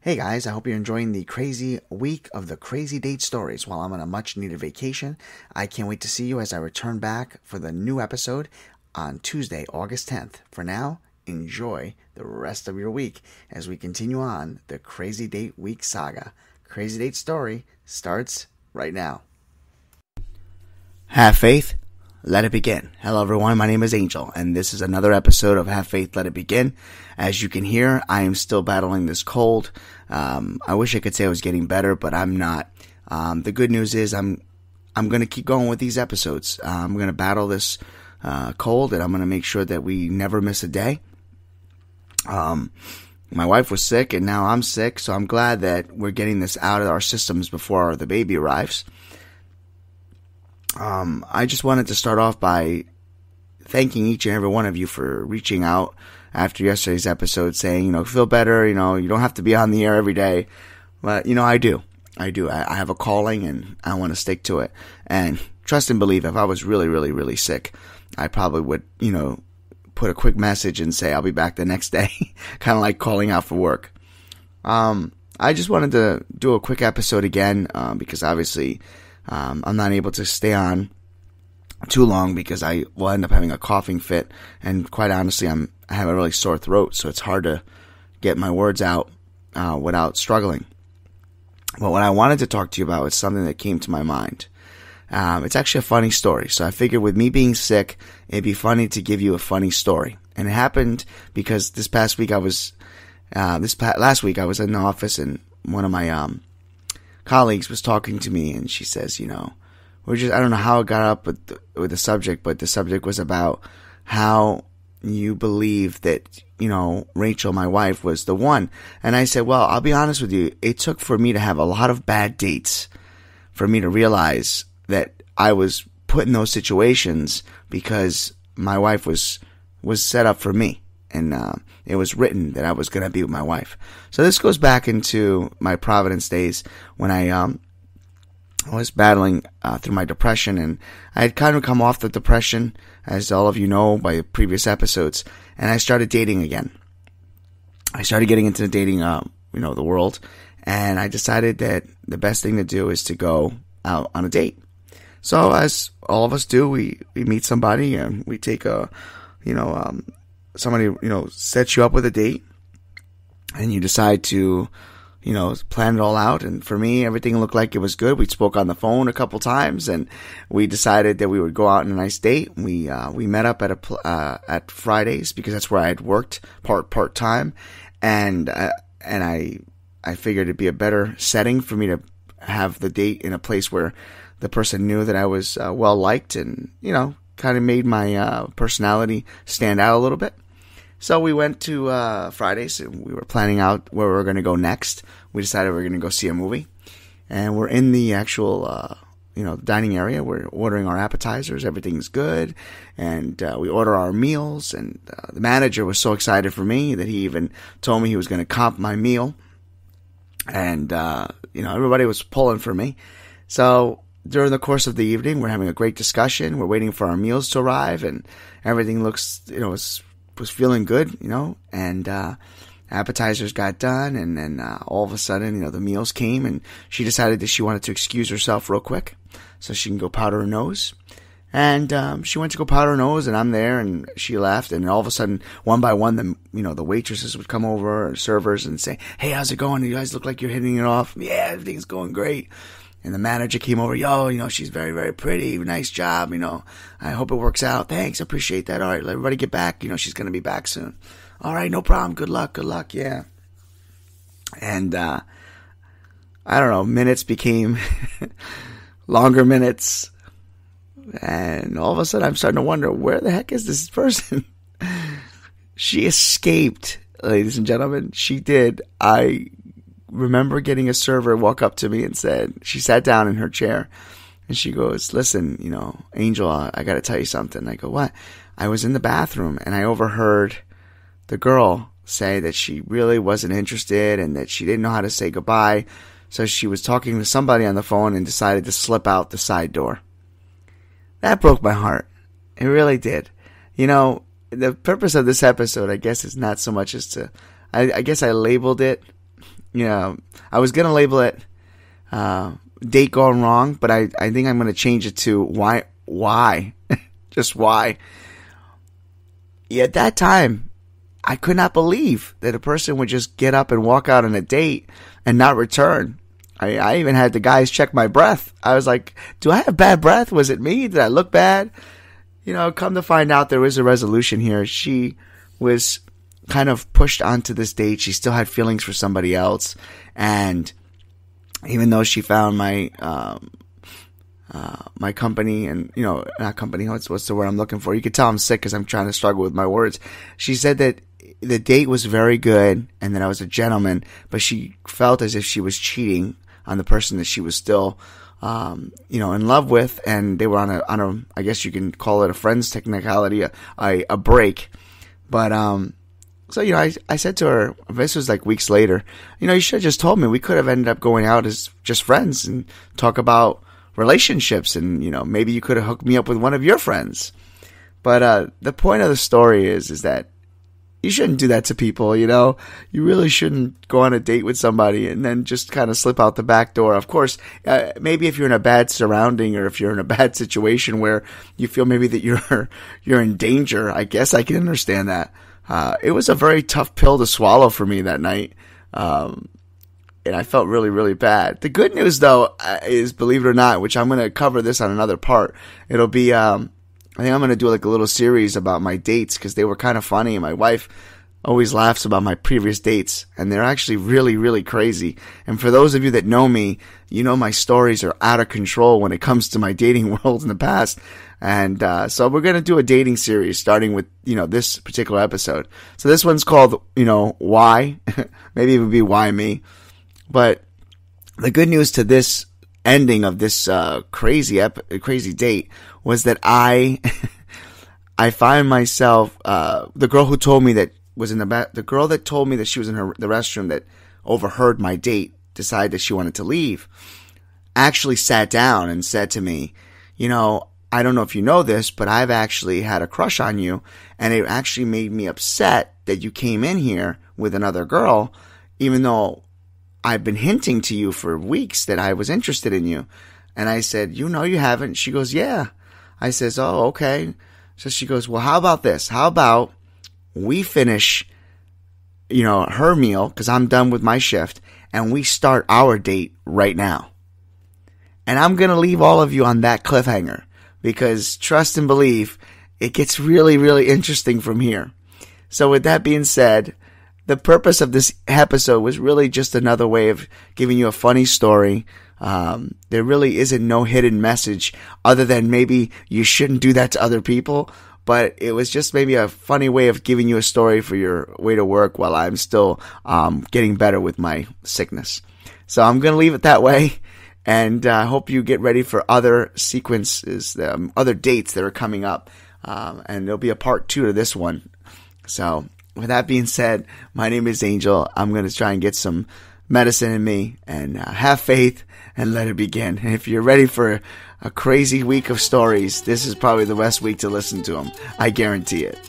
Hey guys, I hope you're enjoying the crazy week of the crazy date stories while I'm on a much needed vacation. I can't wait to see you as I return back for the new episode on Tuesday, August 10th. For now, enjoy the rest of your week as we continue on the crazy date week saga. Crazy date story starts right now. Have faith, let it begin. Hello everyone, my name is Angel, and this is another episode of Have Faith, Let It Begin. As you can hear, I am still battling this cold. I wish I could say I was getting better, but I'm not. The good news is I'm going to keep going with these episodes. I'm going to battle this cold, and I'm going to make sure that we never miss a day. My wife was sick, and now I'm sick, so I'm glad that we're getting this out of our systems before the baby arrives. I just wanted to start off by thanking each and every one of you for reaching out after yesterday's episode saying, feel better, you don't have to be on the air every day. But, I do. I have a calling and I want to stick to it. And trust and believe, if I was really, really, really sick, I probably would, put a quick message and say I'll be back the next day. Kind of like calling out for work. I just wanted to do a quick episode again because obviously I'm not able to stay on too long because I will end up having a coughing fit, and quite honestly I have a really sore throat, so it's hard to get my words out without struggling. But what I wanted to talk to you about is something that came to my mind. It's actually a funny story, so I figured with me being sick, it'd be funny to give you a funny story. And it happened because last week I was in the office, and one of my colleagues was talking to me, and she says, I don't know how it got up with the subject, but the subject was about how you believe that, Rachel, my wife, was the one. And I said, well, I'll be honest with you. It took for me to have a lot of bad dates for me to realize that I was put in those situations because my wife was set up for me. And it was written that I was going to be with my wife. So this goes back into my Providence days when I was battling through my depression, and I had kind of come off the depression, as all of you know by previous episodes, and I started dating again. I started getting into the dating, the world, and I decided that the best thing to do is to go out on a date. So as all of us do, we meet somebody and we take somebody, sets you up with a date, and you decide to, plan it all out. And for me, everything looked like it was good. We spoke on the phone a couple times, and we decided that we would go out on a nice date. We met up at Fridays because that's where I had worked part time, and I figured it'd be a better setting for me to have the date in a place where the person knew that I was well liked, and kind of made my personality stand out a little bit. So we went to Fridays, and we were planning out where we were going to go next. We decided we were going to go see a movie, and we're in the actual, dining area. We're ordering our appetizers. Everything's good, and we order our meals, and the manager was so excited for me that he even told me he was going to comp my meal, and, everybody was pulling for me. So during the course of the evening, we're having a great discussion. We're waiting for our meals to arrive, and everything looks, was feeling good, and appetizers got done, and then all of a sudden, the meals came, and she decided that she wanted to excuse herself real quick so she can go powder her nose. And she went to go powder her nose, and I'm there, and she left, and all of a sudden, one by one, the waitresses would come over, or servers, and say, "Hey, how's it going? You guys look like you're hitting it off." "Yeah, everything's going great." And the manager came over, she's very, very pretty. Nice job, I hope it works out. Thanks, appreciate that. All right, let everybody get back. She's going to be back soon. All right, no problem. Good luck, yeah. And, I don't know, minutes became longer minutes. And all of a sudden, I'm starting to wonder, where the heck is this person? She escaped, ladies and gentlemen. She did. I remember getting a server walk up to me and she sat down in her chair, and she goes, "Listen, Angel, I got to tell you something." I go, "What?" "I was in the bathroom, and I overheard the girl say that she really wasn't interested and that she didn't know how to say goodbye. So she was talking to somebody on the phone and decided to slip out the side door." That broke my heart. It really did. The purpose of this episode, I guess, is not so much as to, I guess I labeled it I was going to label it date gone wrong, but I think I'm going to change it to why? Just why? Yeah, at that time, I could not believe that a person would just get up and walk out on a date and not return. I even had the guys check my breath. I was like, do I have bad breath? Was it me? Did I look bad? Come to find out there was a resolution here. She was kind of pushed onto this date. She still had feelings for somebody else. And even though she found my my company and, not company, what's the word I'm looking for? You could tell I'm sick because I'm trying to struggle with my words. She said that the date was very good and that I was a gentleman, but she felt as if she was cheating on the person that she was still, in love with, and they were on a, I guess you can call it a friend's technicality, a break. But, so, I said to her, this was like weeks later, you should have just told me. We could have ended up going out as just friends and talk about relationships, and, maybe you could have hooked me up with one of your friends. But, the point of the story is that you shouldn't do that to people, You really shouldn't go on a date with somebody and then just kind of slip out the back door. Of course, maybe if you're in a bad surrounding or if you're in a bad situation where you feel maybe that you're in danger, I guess I can understand that. It was a very tough pill to swallow for me that night. And I felt really, really bad. The good news, though, is, believe it or not, which I'm going to cover this on another part. It'll be, I think I'm going to do like a little series about my dates because they were kind of funny. And my wife always laughs about my previous dates, and they're actually really, really crazy. And for those of you that know me, my stories are out of control when it comes to my dating world in the past. And so we're going to do a dating series starting with, this particular episode. So this one's called, Why? Maybe it would be Why Me? But the good news to this ending of this crazy date was that I find myself, the girl who told me that was in the girl that told me that she was in the restroom that overheard my date decide that she wanted to leave, actually sat down and said to me, I don't know if you know this, but I've actually had a crush on you, and it actually made me upset that you came in here with another girl, even though I've been hinting to you for weeks that I was interested in you. And I said, you haven't. She goes, yeah. I says, oh, okay. So she goes, well, how about this? How about we finish, her meal, because I'm done with my shift, and we start our date right now. And I'm going to leave all of you on that cliffhanger, because trust and believe, it gets really, really interesting from here. So with that being said, the purpose of this episode was really just another way of giving you a funny story. There really isn't no hidden message other than maybe you shouldn't do that to other people. But it was just maybe a funny way of giving you a story for your way to work while I'm still getting better with my sickness. So I'm going to leave it that way. And I hope you get ready for other sequences, other dates that are coming up. And there'll be a part 2 to this one. So with that being said, my name is Angel. I'm going to try and get some medicine in me and have faith and let it begin. And if you're ready for a crazy week of stories, this is probably the best week to listen to them. I guarantee it.